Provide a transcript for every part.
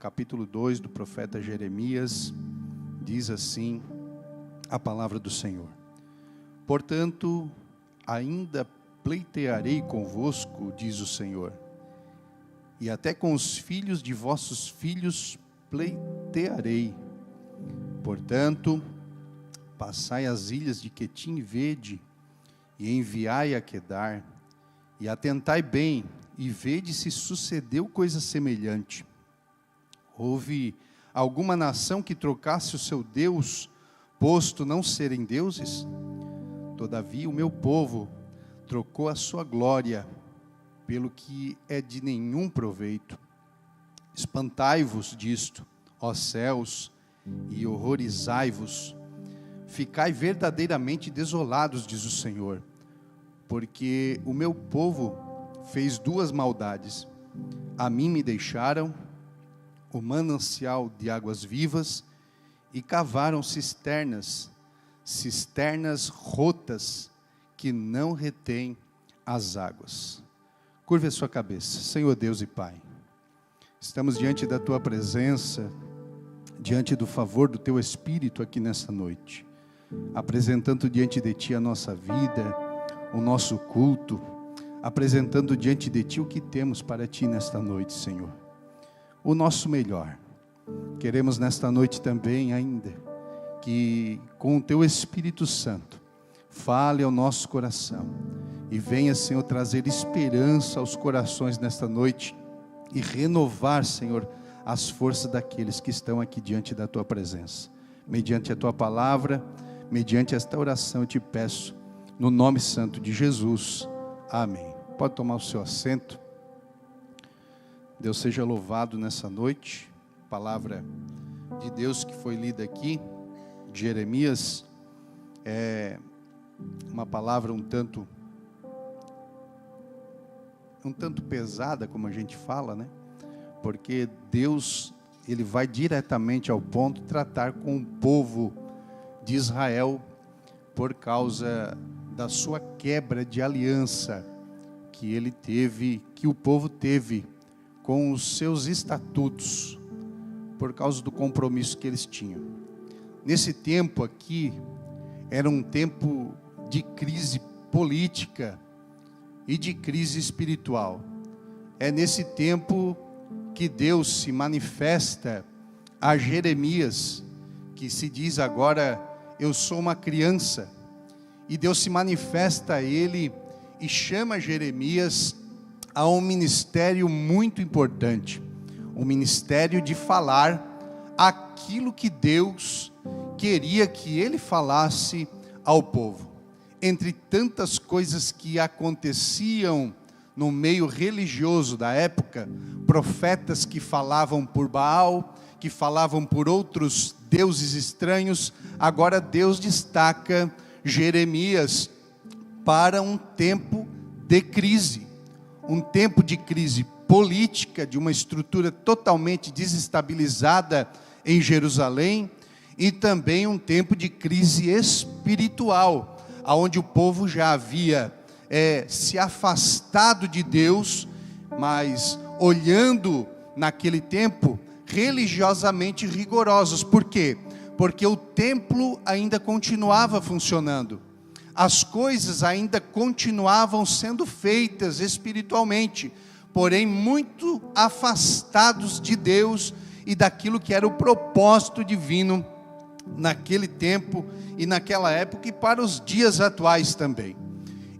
capítulo 2 do profeta Jeremias, diz assim a palavra do Senhor: portanto, ainda pleitearei convosco, diz o Senhor, e até com os filhos de vossos filhos pleitearei. Portanto, passai as ilhas de Quetim e vede, e enviai a Quedar, e atentai bem, e vede se sucedeu coisa semelhante. Houve alguma nação que trocasse o seu Deus, posto não serem deuses? Todavia o meu povo trocou a sua glória pelo que é de nenhum proveito. Espantai-vos disto, ó céus, e horrorizai-vos. Ficai verdadeiramente desolados, diz o Senhor, porque o meu povo fez duas maldades. A mim me deixaram o manancial de águas vivas e cavaram cisternas rotas que não retêm as águas. Curve a sua cabeça. Senhor Deus e Pai, estamos diante da Tua presença, diante do favor do Teu Espírito aqui nessa noite, apresentando diante de Ti a nossa vida, o nosso culto, apresentando diante de Ti o que temos para Ti nesta noite, Senhor. O nosso melhor. Queremos nesta noite também ainda, que com o Teu Espírito Santo, fale ao nosso coração, e venha, Senhor, trazer esperança aos corações nesta noite, e renovar, Senhor, as forças daqueles que estão aqui diante da Tua presença. Mediante a Tua palavra, mediante esta oração eu te peço, no nome santo de Jesus, amém. Pode tomar o seu assento. Deus seja louvado nessa noite. Palavra de Deus que foi lida aqui, de Jeremias, é uma palavra um tanto pesada, como a gente fala, né? Porque Deus, Ele vai diretamente ao ponto, tratar com o povo de Israel, por causa da sua quebra de aliança que ele teve, que o povo teve com os seus estatutos, por causa do compromisso que eles tinham. Nesse tempo aqui, era um tempo de crise política e de crise espiritual. É nesse tempo que Deus se manifesta a Jeremias, que se diz agora: eu sou uma criança. E Deus se manifesta a ele e chama Jeremias a um ministério muito importante, o ministério de falar aquilo que Deus queria que ele falasse ao povo. Entre tantas coisas que aconteciam no meio religioso da época, profetas que falavam por Baal, que falavam por outros deuses estranhos, agora Deus destaca Jeremias para um tempo de crise, um tempo de crise política, de uma estrutura totalmente desestabilizada em Jerusalém, e também um tempo de crise espiritual, onde o povo já havia se afastado de Deus, mas olhando naquele tempo religiosamente rigorosos. Por quê? Porque o templo ainda continuava funcionando, as coisas ainda continuavam sendo feitas espiritualmente, porém muito afastados de Deus e daquilo que era o propósito divino naquele tempo e naquela época, e para os dias atuais também.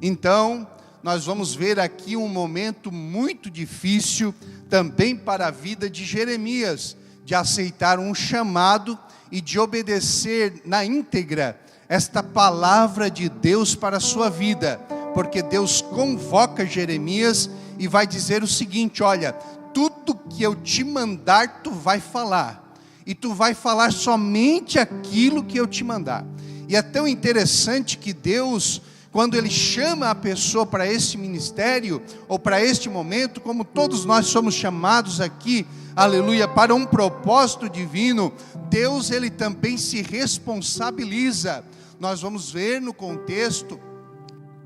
Então, nós vamos ver aqui um momento muito difícil também para a vida de Jeremias, de aceitar um chamado e de obedecer na íntegra esta palavra de Deus para a sua vida, porque Deus convoca Jeremias e vai dizer o seguinte: olha, tudo que eu te mandar tu vai falar, e tu vai falar somente aquilo que eu te mandar. E é tão interessante que Deus, quando Ele chama a pessoa para esse ministério, ou para este momento, como todos nós somos chamados aqui, aleluia, para um propósito divino, Deus, Ele também se responsabiliza. Nós vamos ver no contexto,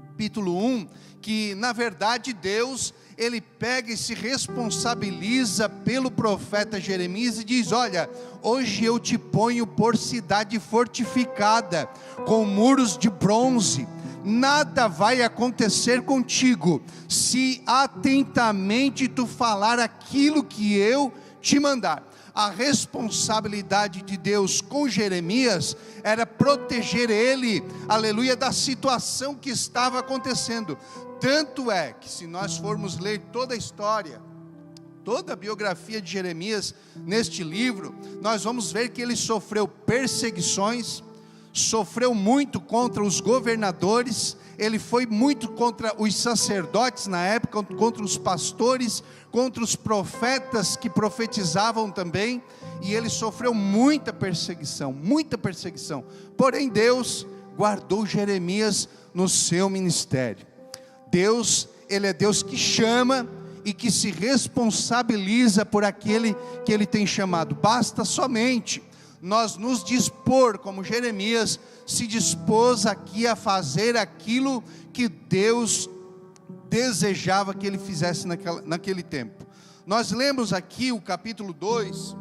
capítulo 1, que na verdade Deus, ele pega e se responsabiliza pelo profeta Jeremias e diz: olha, hoje eu te ponho por cidade fortificada, com muros de bronze. Nada vai acontecer contigo, se atentamente tu falar aquilo que eu te mandar. A responsabilidade de Deus com Jeremias era proteger ele, aleluia, da situação que estava acontecendo. Tanto é que, se nós formos ler toda a história, toda a biografia de Jeremias neste livro, nós vamos ver que ele sofreu perseguições, sofreu muito contra os governadores, ele foi muito contra os sacerdotes na época, contra os pastores, contra os profetas que profetizavam também, e ele sofreu muita perseguição, porém Deus guardou Jeremias no seu ministério. Deus, ele é Deus que chama e que se responsabiliza por aquele que ele tem chamado. Basta somente nós nos dispor, como Jeremias se dispôs aqui a fazer aquilo que Deus desejava que ele fizesse naquele tempo. Nós lemos aqui o capítulo 2,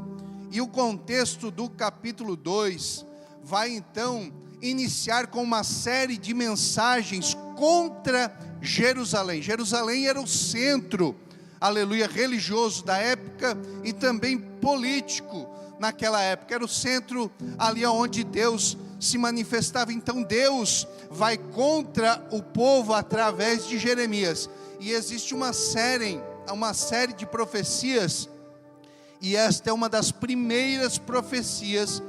e o contexto do capítulo 2 vai então iniciar com uma série de mensagens contra Jerusalém. Jerusalém era o centro, aleluia, religioso da época e também político naquela época, era o centro ali onde Deus se manifestava. Então Deus vai contra o povo através de Jeremias, e existe uma série de profecias, e esta é uma das primeiras profecias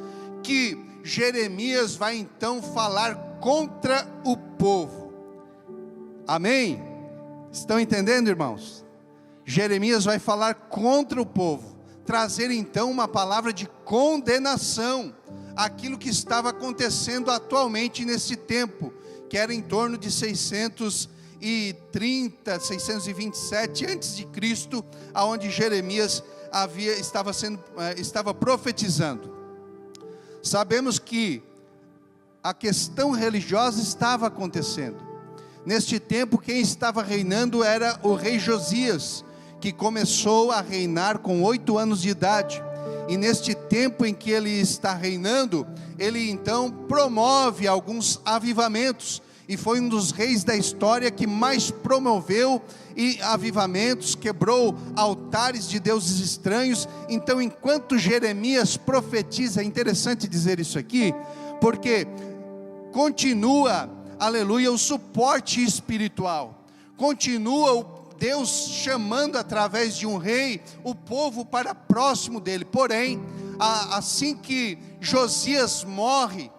que Jeremias vai então falar contra o povo. Amém? Estão entendendo, irmãos? Jeremias vai falar contra o povo, trazer então uma palavra de condenação àquilo que estava acontecendo atualmente nesse tempo, que era em torno de 627 antes de Cristo, aonde Jeremias estava profetizando. Sabemos que a questão religiosa estava acontecendo. Neste tempo, quem estava reinando era o rei Josias, que começou a reinar com 8 anos de idade. E neste tempo em que ele está reinando, ele então promove alguns avivamentos, e foi um dos reis da história que mais promoveu avivamentos, quebrou altares de deuses estranhos. Então, enquanto Jeremias profetiza, é interessante dizer isso aqui, porque continua, aleluia, o suporte espiritual, continua o Deus chamando através de um rei o povo para próximo dele. Porém, assim que Josias morre,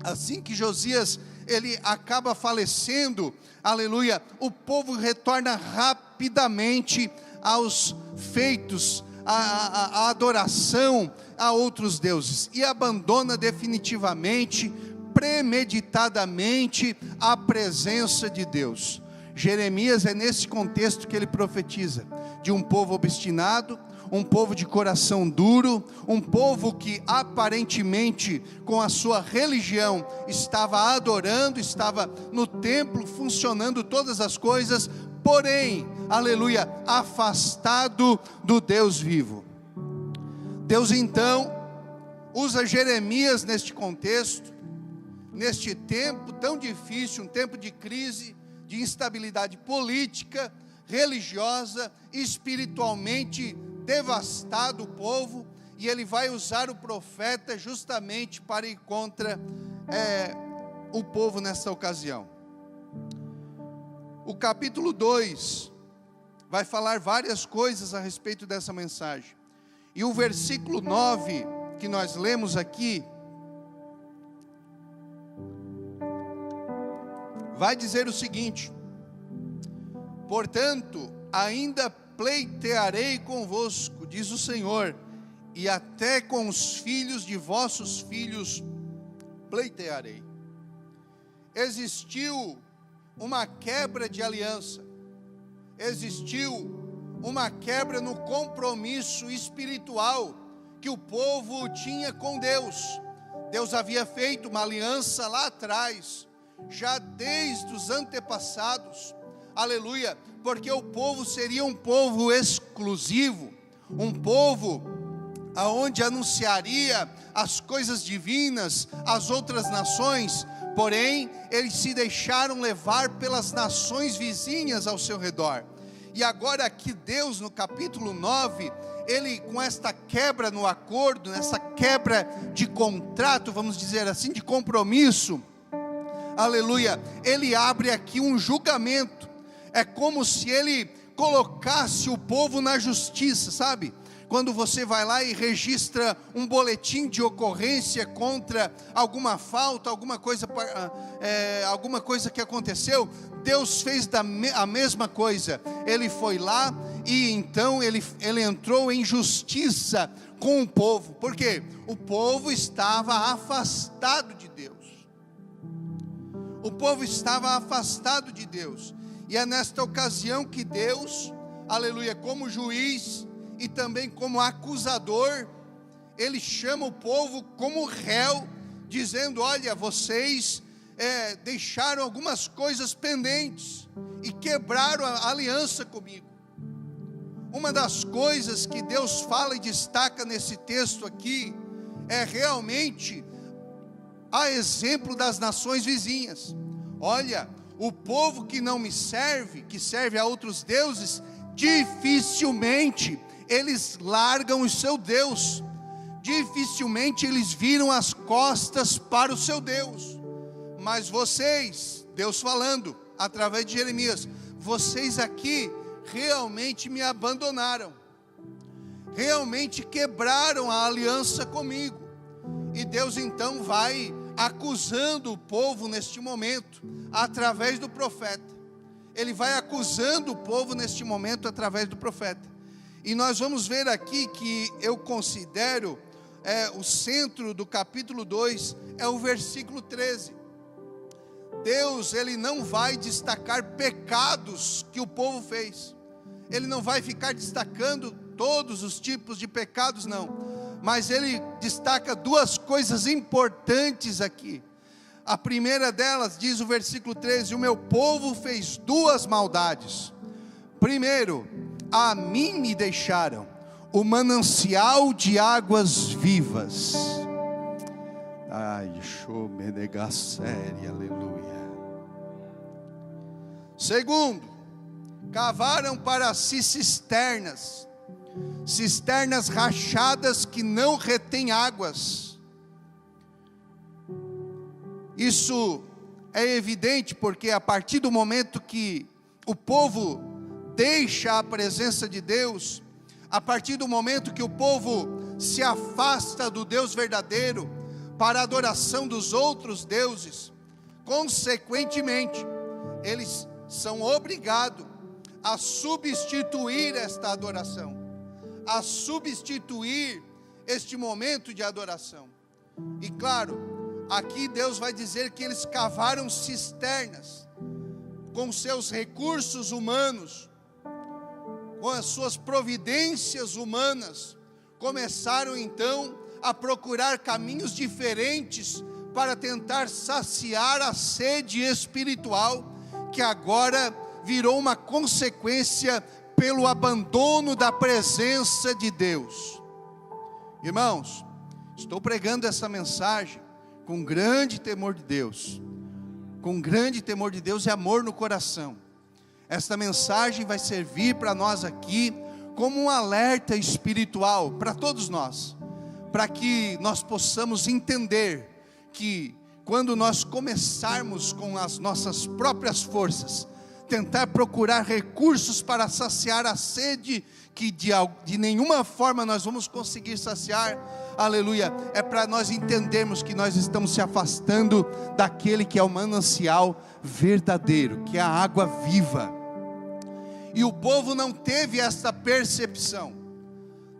assim que Josias ele acaba falecendo, aleluia, o povo retorna rapidamente aos feitos, a adoração a outros deuses, e abandona definitivamente, premeditadamente, a presença de Deus. Jeremias é nesse contexto que ele profetiza, de um povo obstinado, um povo de coração duro, um povo que aparentemente com a sua religião estava adorando, estava no templo funcionando todas as coisas, porém, aleluia, afastado do Deus vivo. Deus então usa Jeremias neste contexto, neste tempo tão difícil, um tempo de crise, de instabilidade política, religiosa, espiritualmente devastado o povo, e ele vai usar o profeta justamente para ir contra o povo nessa ocasião. O capítulo 2 vai falar várias coisas a respeito dessa mensagem, e o versículo 9 que nós lemos aqui vai dizer o seguinte: portanto, ainda pleitearei convosco, diz o Senhor, e até com os filhos de vossos filhos pleitearei. Existiu uma quebra de aliança, existiu uma quebra no compromisso espiritual que o povo tinha com Deus. Deus havia feito uma aliança lá atrás, já desde os antepassados, aleluia, porque o povo seria um povo exclusivo, um povo aonde anunciaria as coisas divinas às outras nações, porém eles se deixaram levar pelas nações vizinhas ao seu redor. E agora aqui Deus, no capítulo 9, ele, com esta quebra no acordo, nessa quebra de contrato, vamos dizer assim, de compromisso, aleluia, ele abre aqui um julgamento. É como se ele colocasse o povo na justiça, sabe? Quando você vai lá e registra um boletim de ocorrência contra alguma falta, alguma coisa que aconteceu, Deus fez a mesma coisa. Ele foi lá e então ele entrou em justiça com o povo. Por quê? O povo estava afastado de Deus. O povo estava afastado de Deus. E é nesta ocasião que Deus, aleluia, como juiz e também como acusador, ele chama o povo como réu, dizendo: olha, vocês deixaram algumas coisas pendentes e quebraram a aliança comigo. Uma das coisas que Deus fala e destaca nesse texto aqui é realmente a exemplo das nações vizinhas. Olha, o povo que não me serve, que serve a outros deuses, dificilmente eles largam o seu Deus, dificilmente eles viram as costas para o seu Deus. Mas vocês, Deus falando através de Jeremias, vocês aqui realmente me abandonaram, realmente quebraram a aliança comigo. E Deus então vai acusando o povo neste momento, através do profeta. Ele vai acusando o povo neste momento, através do profeta. E nós vamos ver aqui que eu considero, o centro do capítulo 2, é o versículo 13. Deus, ele não vai destacar pecados que o povo fez. Ele não vai ficar destacando todos os tipos de pecados, não. Mas ele destaca duas coisas importantes aqui. A primeira delas, diz o versículo 13: o meu povo fez duas maldades. Primeiro, a mim me deixaram o manancial de águas vivas. Ai, show me negar sério, aleluia. Segundo, cavaram para si cisternas rachadas que não retêm águas. Isso é evidente porque a partir do momento que o povo deixa a presença de Deus, a partir do momento que o povo se afasta do Deus verdadeiro para a adoração dos outros deuses, consequentemente, eles são obrigados a substituir esta adoração, a substituir este momento de adoração. E claro, aqui Deus vai dizer que eles cavaram cisternas com seus recursos humanos, com as suas providências humanas, começaram então a procurar caminhos diferentes para tentar saciar a sede espiritual, que agora virou uma consequência pelo abandono da presença de Deus. Irmãos, estou pregando essa mensagem com grande temor de Deus, com grande temor de Deus e amor no coração. Esta mensagem vai servir para nós aqui como um alerta espiritual para todos nós, para que nós possamos entender que quando nós começarmos com as nossas próprias forças, tentar procurar recursos para saciar a sede que de nenhuma forma nós vamos conseguir saciar, aleluia, é para nós entendermos que nós estamos se afastando daquele que é o manancial verdadeiro, que é a água viva. E o povo não teve essa percepção.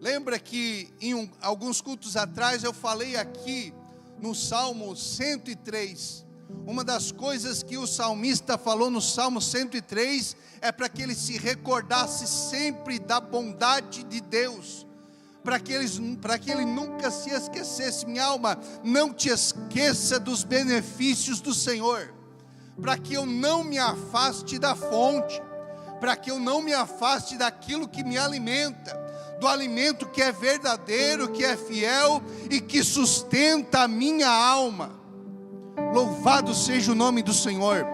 Lembra que em alguns cultos atrás eu falei aqui no Salmo 103, uma das coisas que o salmista falou no Salmo 103 é para que ele se recordasse sempre da bondade de Deus, para que ele nunca se esquecesse. Minha alma, não te esqueça dos benefícios do Senhor, para que eu não me afaste da fonte. para que eu não me afaste daquilo que me alimenta, do alimento que é verdadeiro, que é fiel e que sustenta a minha alma. Louvado seja o nome do Senhor.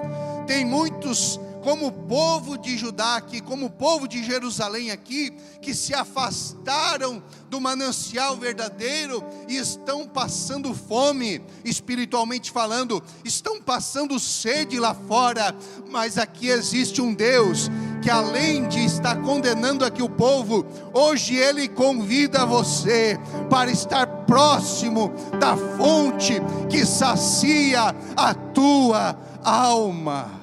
Tem muitos, como o povo de Judá aqui, como o povo de Jerusalém aqui, que se afastaram do manancial verdadeiro e estão passando fome, espiritualmente falando, estão passando sede lá fora. Mas aqui existe um Deus que, além de estar condenando aqui o povo, hoje Ele convida você para estar próximo da fonte que sacia a tua alma.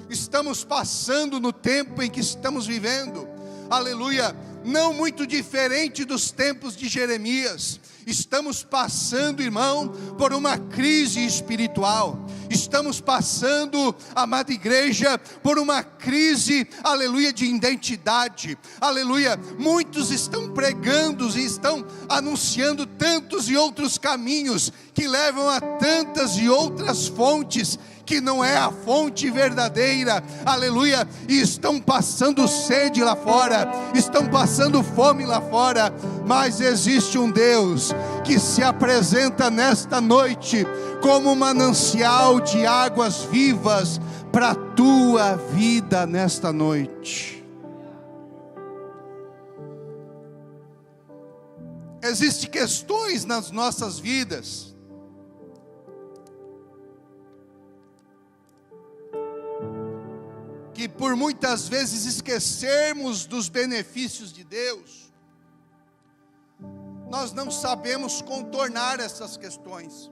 Estamos passando no tempo em que estamos vivendo, aleluia, não muito diferente dos tempos de Jeremias. Estamos passando, irmão, por uma crise espiritual. Estamos passando, amada igreja, por uma crise, aleluia, de identidade, aleluia. Muitos estão pregando e estão anunciando tantos e outros caminhos que levam a tantas e outras fontes, que não é a fonte verdadeira, aleluia, e estão passando sede lá fora, estão passando fome lá fora. Mas existe um Deus que se apresenta nesta noite como um manancial de águas vivas para a tua vida nesta noite. Existem questões nas nossas vidas que por muitas vezes esquecermos dos benefícios de Deus, nós não sabemos contornar essas questões.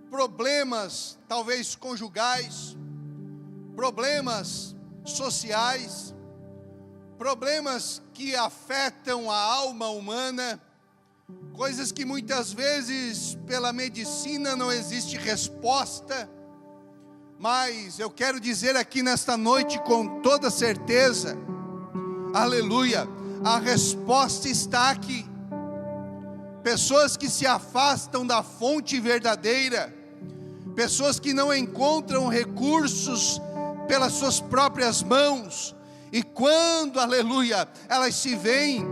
Problemas talvez conjugais, problemas sociais, problemas que afetam a alma humana, coisas que muitas vezes pela medicina não existe resposta. Mas eu quero dizer aqui nesta noite com toda certeza, aleluia, a resposta está aqui. Pessoas que se afastam da fonte verdadeira, pessoas que não encontram recursos pelas suas próprias mãos, e quando, aleluia, elas se veem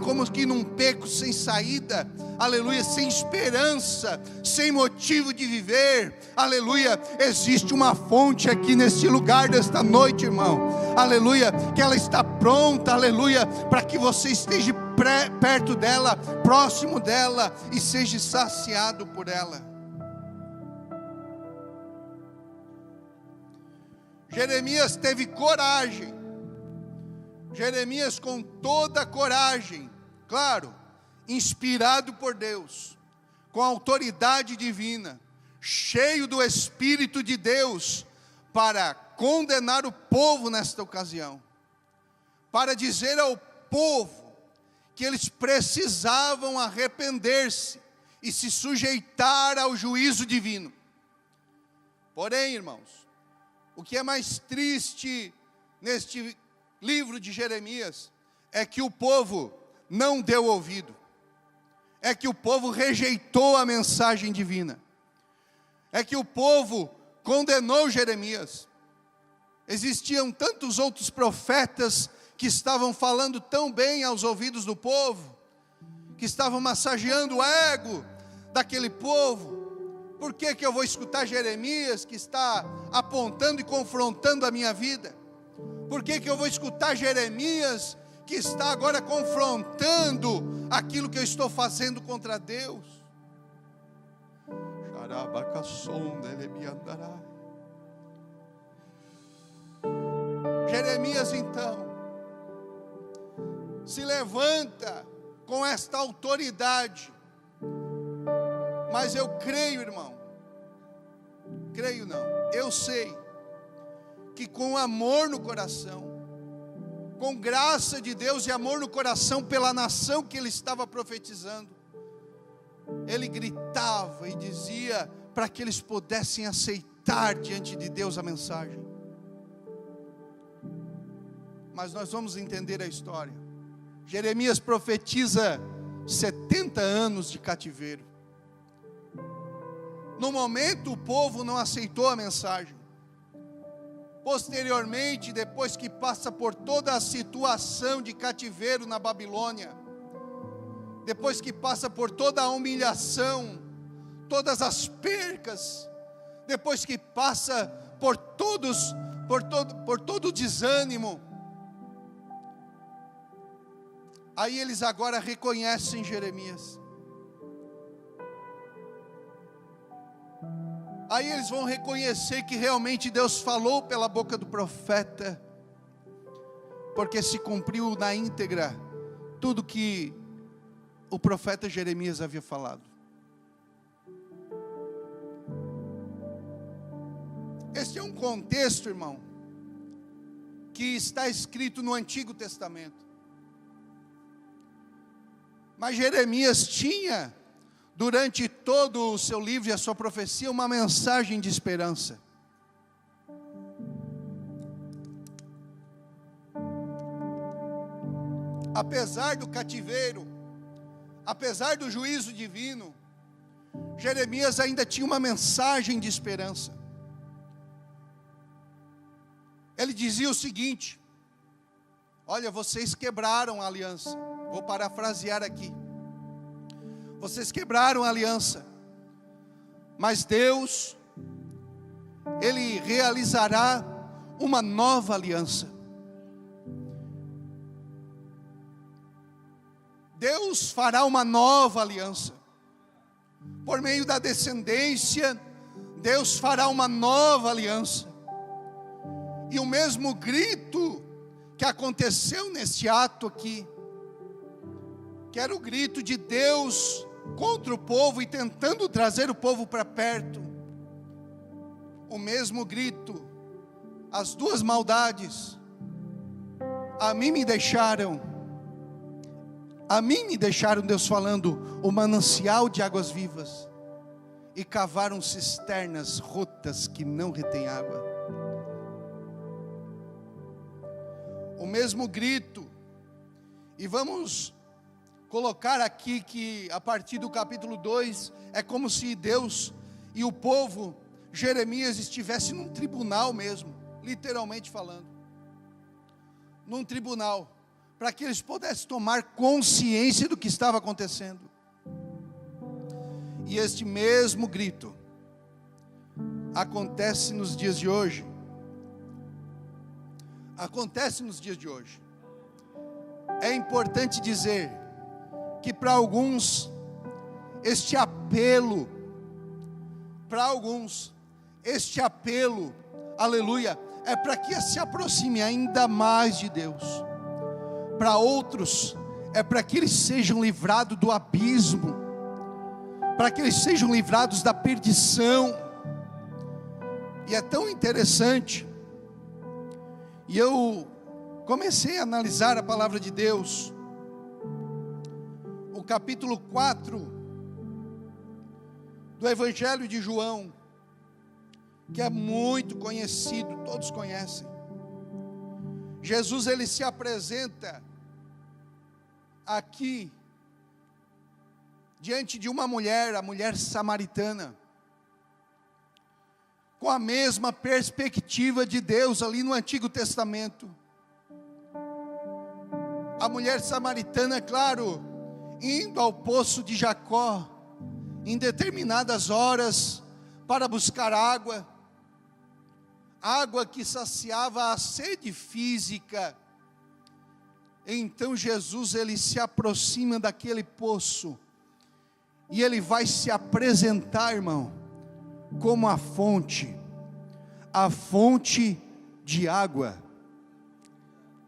como que num beco sem saída, aleluia, sem esperança, sem motivo de viver, aleluia, existe uma fonte aqui nesse lugar desta noite, irmão, aleluia, que ela está pronta, aleluia, para que você esteja perto dela, próximo dela, e seja saciado por ela. Jeremias teve coragem. Jeremias, com toda a coragem, claro, inspirado por Deus, com autoridade divina, cheio do Espírito de Deus, para condenar o povo nesta ocasião, para dizer ao povo que eles precisavam arrepender-se e se sujeitar ao juízo divino. Porém, irmãos, o que é mais triste neste livro de Jeremias é que o povo não deu ouvido, é que o povo rejeitou a mensagem divina, é que o povo condenou Jeremias. Existiam tantos outros profetas que estavam falando tão bem aos ouvidos do povo, que estavam massageando o ego daquele povo. Por que eu vou escutar Jeremias, que está apontando e confrontando a minha vida? Por que eu vou escutar Jeremias, que está agora confrontando aquilo que eu estou fazendo contra Deus? Jeremias então se levanta com esta autoridade. Mas eu creio, irmão, creio não, eu sei que com amor no coração, com graça de Deus e amor no coração pela nação que ele estava profetizando, ele gritava e dizia para que eles pudessem aceitar diante de Deus a mensagem. Mas nós vamos entender a história. Jeremias profetiza 70 anos de cativeiro. No momento o povo não aceitou a mensagem. Posteriormente, depois que passa por toda a situação de cativeiro na Babilônia, depois que passa por toda a humilhação, todas as percas, depois que passa por todo o desânimo, aí eles agora reconhecem Jeremias. Aí eles vão reconhecer que realmente Deus falou pela boca do profeta, porque se cumpriu na íntegra tudo que o profeta Jeremias havia falado. Este é um contexto, irmão, que está escrito no Antigo Testamento. Mas Jeremias tinha, durante todo o seu livro e a sua profecia, uma mensagem de esperança. Apesar do cativeiro, apesar do juízo divino, Jeremias ainda tinha uma mensagem de esperança. Ele dizia o seguinte: olha, vocês quebraram a aliança. Vou parafrasear aqui. Vocês quebraram a aliança, mas Deus, Ele realizará uma nova aliança. Deus fará uma nova aliança. Por meio da descendência, Deus fará uma nova aliança. E o mesmo grito que aconteceu nesse ato aqui, que era o grito de Deus contra o povo e tentando trazer o povo para perto, o mesmo grito, as duas maldades, a mim me deixaram, Deus falando, o manancial de águas vivas, e cavaram cisternas rotas que não retêm água. O mesmo grito, e vamos colocar aqui que a partir do capítulo 2, é como se Deus e o povo, Jeremias, estivesse num tribunal mesmo, literalmente falando, num tribunal, para que eles pudessem tomar consciência do que estava acontecendo. E este mesmo grito acontece nos dias de hoje. Acontece nos dias de hoje. É importante dizer que para alguns, este apelo, aleluia, é para que se aproxime ainda mais de Deus. Para outros, é para que eles sejam livrados do abismo, para que eles sejam livrados da perdição. E é tão interessante, e eu comecei a analisar a palavra de Deus, o capítulo 4 do Evangelho de João, que é muito conhecido, todos conhecem. Jesus, ele se apresenta aqui diante de uma mulher, a mulher samaritana, com a mesma perspectiva de Deus ali no Antigo Testamento. A mulher samaritana, claro, indo ao poço de Jacó, em determinadas horas, para buscar água que saciava a sede física. Então Jesus, ele se aproxima daquele poço, e ele vai se apresentar, irmão, como a fonte de água,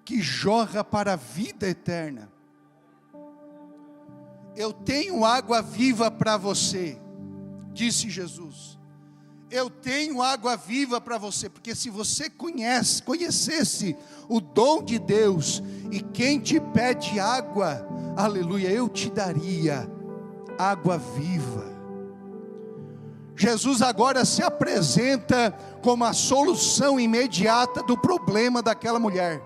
que jorra para a vida eterna. Eu tenho água viva para você, disse Jesus. Eu tenho água viva para você, porque se você conhecesse o dom de Deus, e quem te pede água, aleluia, eu te daria água viva. Jesus agora se apresenta como a solução imediata do problema daquela mulher.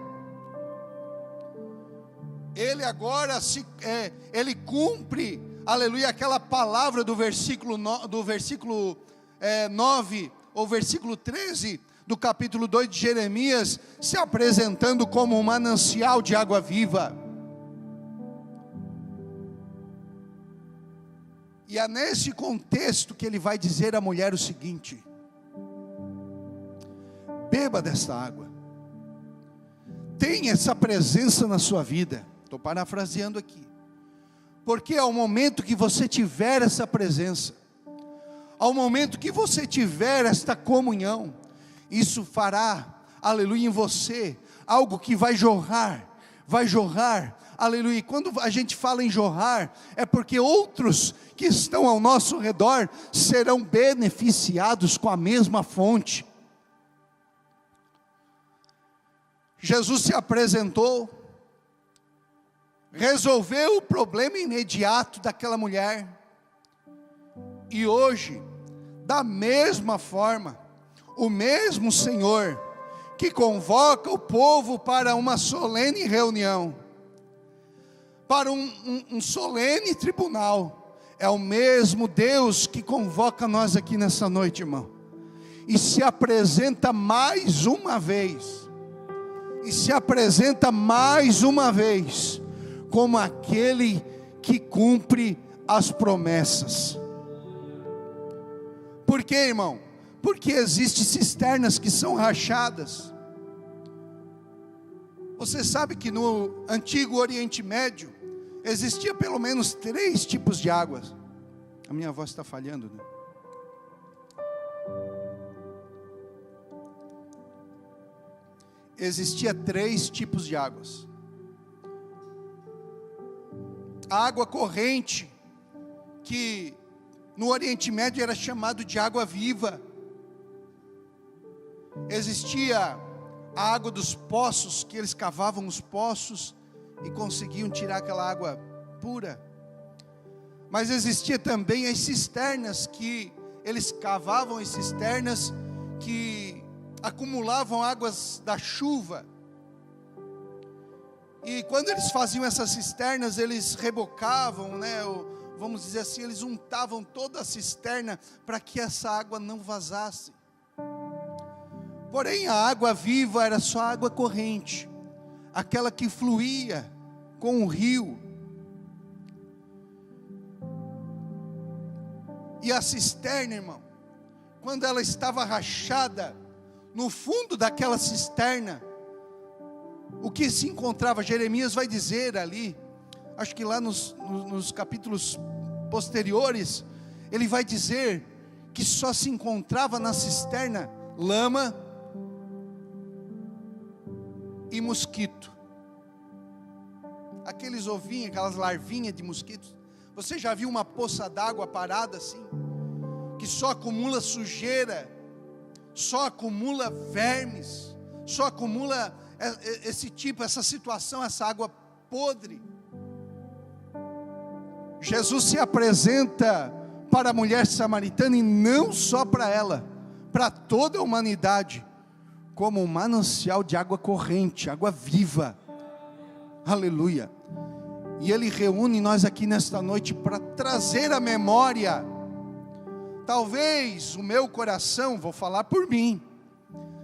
Ele agora ele cumpre, aleluia, aquela palavra do versículo 9, ou versículo 13, do capítulo 2 de Jeremias, se apresentando como um manancial de água viva. E é nesse contexto que ele vai dizer à mulher o seguinte: beba dessa água, tenha essa presença na sua vida. Estou parafraseando aqui, porque ao momento que você tiver essa presença, ao momento que você tiver esta comunhão, isso fará, aleluia, em você, algo que vai jorrar, aleluia. E quando a gente fala em jorrar, é porque outros que estão ao nosso redor serão beneficiados com a mesma fonte. Jesus se apresentou, resolveu o problema imediato daquela mulher, e hoje, da mesma forma, o mesmo Senhor que convoca o povo para uma solene reunião, para um solene tribunal, é o mesmo Deus que convoca nós aqui nessa noite, irmão, e se apresenta mais uma vez, como aquele que cumpre as promessas. Por quê, irmão? Porque existem cisternas que são rachadas. Você sabe que no antigo Oriente Médio existia pelo menos 3 tipos de águas. A minha voz está falhando, né? Existia 3 tipos de águas. A água corrente, que no Oriente Médio era chamado de água viva. Existia a água dos poços, que eles cavavam os poços e conseguiam tirar aquela água pura. Mas existia também as cisternas, que eles cavavam as cisternas que acumulavam águas da chuva. E quando eles faziam essas cisternas, eles rebocavam, né? Vamos dizer assim, eles untavam toda a cisterna para que essa água não vazasse. Porém, a água viva era só água corrente, aquela que fluía com o rio. E a cisterna, irmão, quando ela estava rachada, no fundo daquela cisterna, o que se encontrava, Jeremias vai dizer ali, acho que lá nos capítulos posteriores, ele vai dizer que só se encontrava na cisterna lama e mosquito. Aqueles ovinhos, aquelas larvinhas de mosquitos. Você já viu uma poça d'água parada assim? Que só acumula sujeira, só acumula vermes, só acumula essa situação, essa água podre. Jesus se apresenta para a mulher samaritana, e não só para ela, para toda a humanidade, como um manancial de água corrente, água viva. Aleluia. E Ele reúne nós aqui nesta noite para trazer à memória. Talvez o meu coração, vou falar por mim,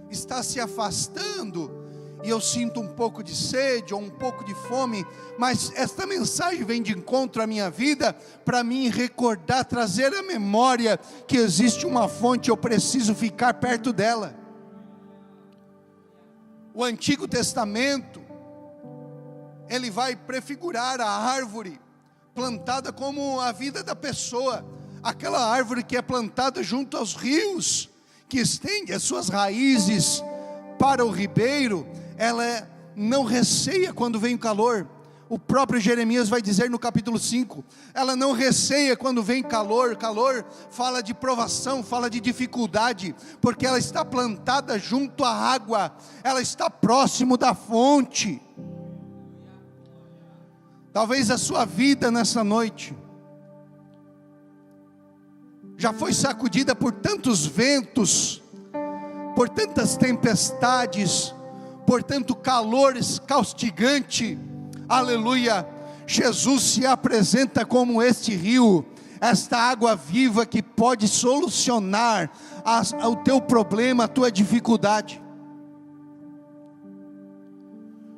está se afastando, e eu sinto um pouco de sede, ou um pouco de fome, mas esta mensagem vem de encontro à minha vida, para mim recordar, trazer à memória, que existe uma fonte, eu preciso ficar perto dela. O Antigo Testamento, ele vai prefigurar a árvore, plantada como a vida da pessoa, aquela árvore que é plantada junto aos rios, que estende as suas raízes para o ribeiro. Ela não receia quando vem o calor. O próprio Jeremias vai dizer no capítulo 5, ela não receia quando vem calor. Calor fala de provação, fala de dificuldade, porque ela está plantada junto à água, ela está próximo da fonte. Talvez a sua vida nessa noite já foi sacudida por tantos ventos, por tantas tempestades, por tanto calor castigante. Aleluia. Jesus se apresenta como este rio, esta água viva que pode solucionar o teu problema, a tua dificuldade.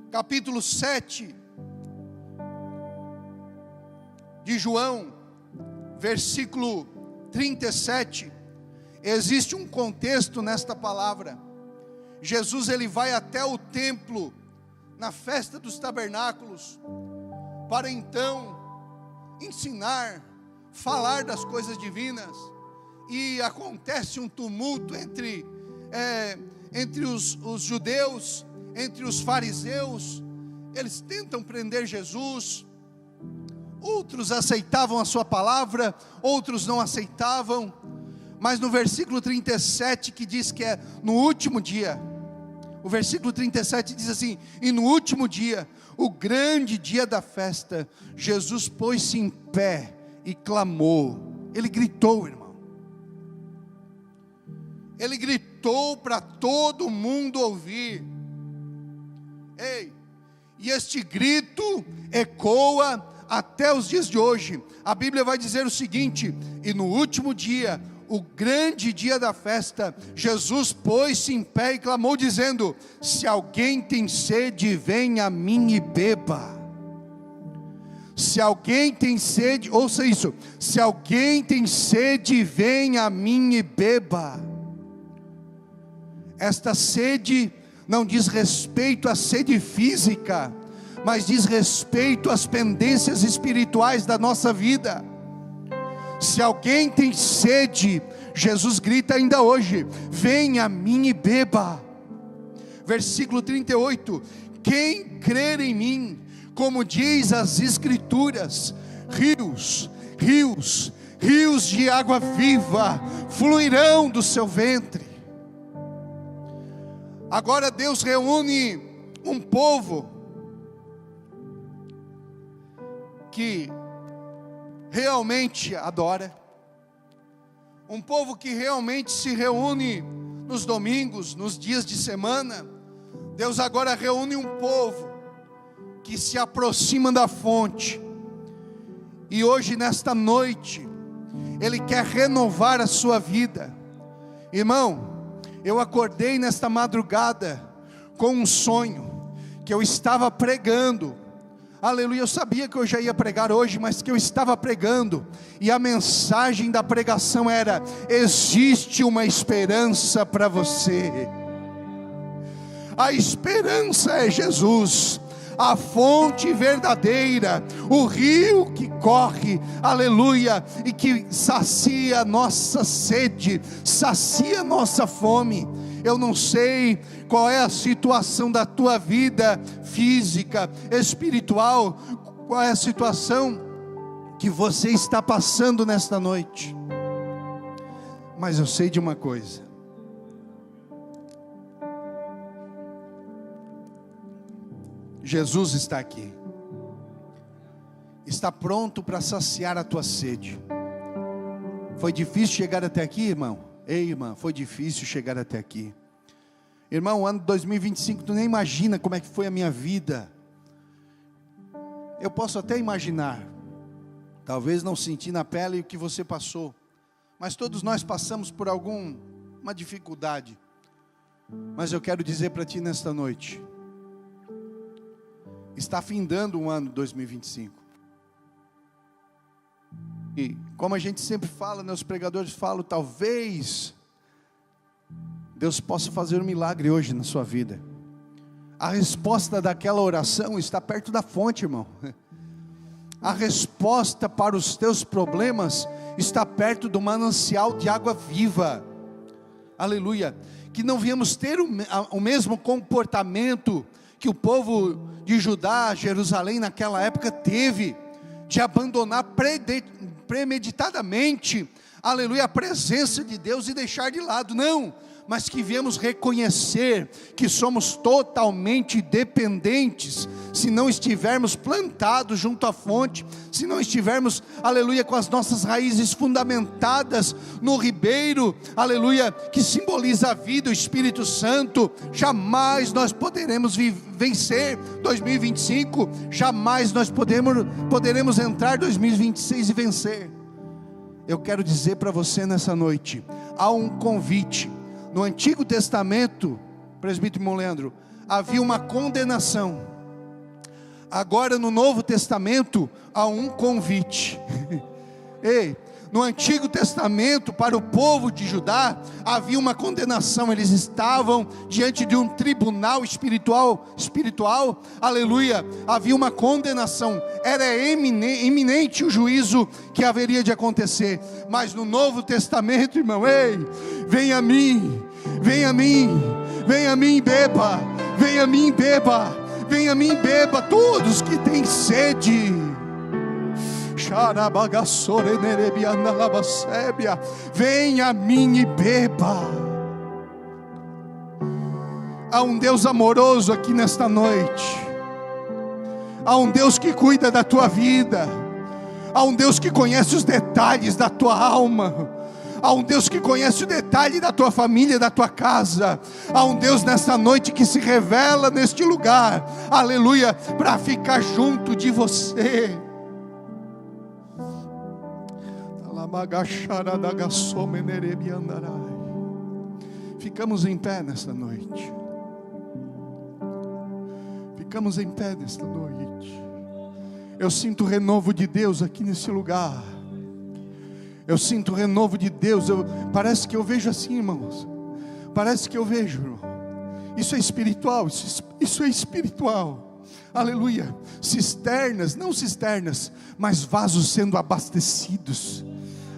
Capítulo 7 de João, versículo 37, existe um contexto nesta palavra. Jesus ele vai até o templo na festa dos tabernáculos para então ensinar, falar das coisas divinas, e acontece um tumulto entre os judeus, entre os fariseus. Eles tentam prender Jesus, outros aceitavam a sua palavra, outros não aceitavam, mas no versículo 37, que diz que é no último dia, o versículo 37 diz assim: e no último dia, o grande dia da festa, Jesus pôs-se em pé e clamou. Ele gritou, irmão. Ele gritou para todo mundo ouvir. Ei, e este grito ecoa até os dias de hoje. A Bíblia vai dizer o seguinte: e no último dia, o grande dia da festa, Jesus pôs-se em pé e clamou dizendo: se alguém tem sede, venha a mim e beba. Se alguém tem sede, ouça isso: se alguém tem sede, venha a mim e beba. Esta sede não diz respeito à sede física, mas diz respeito às pendências espirituais da nossa vida. Se alguém tem sede, Jesus grita ainda hoje: venha a mim e beba. Versículo 38: quem crer em mim, como diz as Escrituras, rios de água viva fluirão do seu ventre. Agora Deus reúne um povo que realmente adora, um povo que realmente se reúne nos domingos, nos dias de semana. Deus agora reúne um povo que se aproxima da fonte, e hoje nesta noite, Ele quer renovar a sua vida. Irmão, eu acordei nesta madrugada com um sonho, que eu estava pregando, aleluia, eu sabia que eu já ia pregar hoje, mas que eu estava pregando, e a mensagem da pregação era: existe uma esperança para você. A esperança é Jesus, a fonte verdadeira, o rio que corre, aleluia, e que sacia a nossa sede, sacia a nossa fome. Eu não sei qual é a situação da tua vida física, espiritual, qual é a situação que você está passando nesta noite, mas eu sei de uma coisa: Jesus está aqui, está pronto para saciar a tua sede. Foi difícil chegar até aqui, irmão? Ei, irmã, foi difícil chegar até aqui. Irmão, o ano 2025, tu nem imagina como é que foi a minha vida. Eu posso até imaginar, talvez não sentir na pele o que você passou, mas todos nós passamos por alguma dificuldade. Mas eu quero dizer para ti nesta noite: está findando o ano 2025. E como a gente sempre fala, os pregadores falam, talvez Deus possa fazer um milagre hoje na sua vida. A resposta daquela oração está perto da fonte, irmão. A resposta para os teus problemas está perto do manancial de água viva. Aleluia. Que não viemos ter o mesmo comportamento que o povo de Judá, Jerusalém naquela época teve, de abandonar premeditadamente, aleluia, a presença de Deus e deixar de lado. Não, mas que viemos reconhecer que somos totalmente dependentes, se não estivermos plantados junto à fonte, se não estivermos, aleluia, com as nossas raízes fundamentadas no ribeiro, aleluia, que simboliza a vida, o Espírito Santo, jamais nós poderemos vencer 2025, jamais nós poderemos entrar 2026 e vencer. eu quero dizer para você nessa noite, há um convite. No Antigo Testamento, presbítero irmão Leandro, havia uma condenação. Agora no Novo Testamento, há um convite. Ei, no Antigo Testamento, para o povo de Judá, havia uma condenação. Eles estavam diante de um tribunal espiritual, aleluia. Havia uma condenação, era iminente o juízo que haveria de acontecer. Mas no Novo Testamento, irmão, ei, vem a mim, vem a mim, vem a mim, beba, vem a mim, beba, vem a mim, beba, todos que têm sede. Venha a mim e beba. Há um Deus amoroso aqui nesta noite. Há um Deus que cuida da tua vida. Há um Deus que conhece os detalhes da tua alma. Há um Deus que conhece o detalhe da tua família, da tua casa. Há um Deus nesta noite que se revela neste lugar, aleluia, para ficar junto de você. Ficamos em pé nesta noite. Ficamos em pé nesta noite. Eu sinto o renovo de Deus aqui nesse lugar. Eu sinto o renovo de Deus. Parece que eu vejo assim, irmãos. Parece que eu vejo, irmão. Isso é espiritual. Isso é espiritual. Aleluia. Cisternas, não cisternas, mas vasos sendo abastecidos.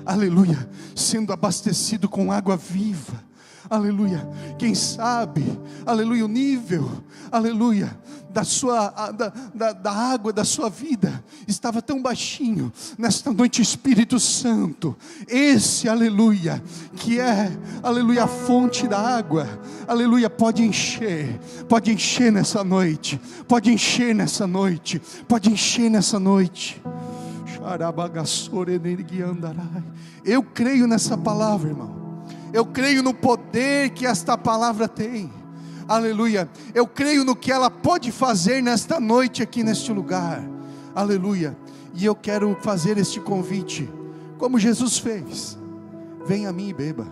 Aleluia, sendo abastecido com água viva. Aleluia, quem sabe, aleluia, o nível, aleluia, da água da sua vida estava tão baixinho. Nesta noite, Espírito Santo, esse, aleluia, que é, aleluia, a fonte da água, aleluia, pode encher nessa noite, pode encher nessa noite, pode encher nessa noite. Eu creio nessa palavra, irmão. Eu creio no poder que esta palavra tem. Aleluia. Eu creio no que ela pode fazer nesta noite aqui neste lugar. Aleluia. E eu quero fazer este convite, como Jesus fez. Venha a mim e beba.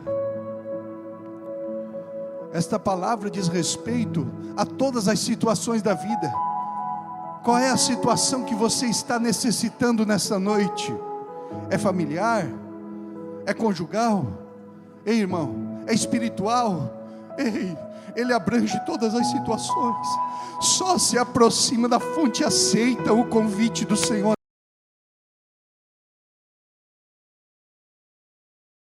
Esta palavra diz respeito a todas as situações da vida. Qual é a situação que você está necessitando nessa noite? É familiar? É conjugal? Ei, irmão, é espiritual? Ei, Ele abrange todas as situações. Só se aproxima da fonte, aceita o convite do Senhor.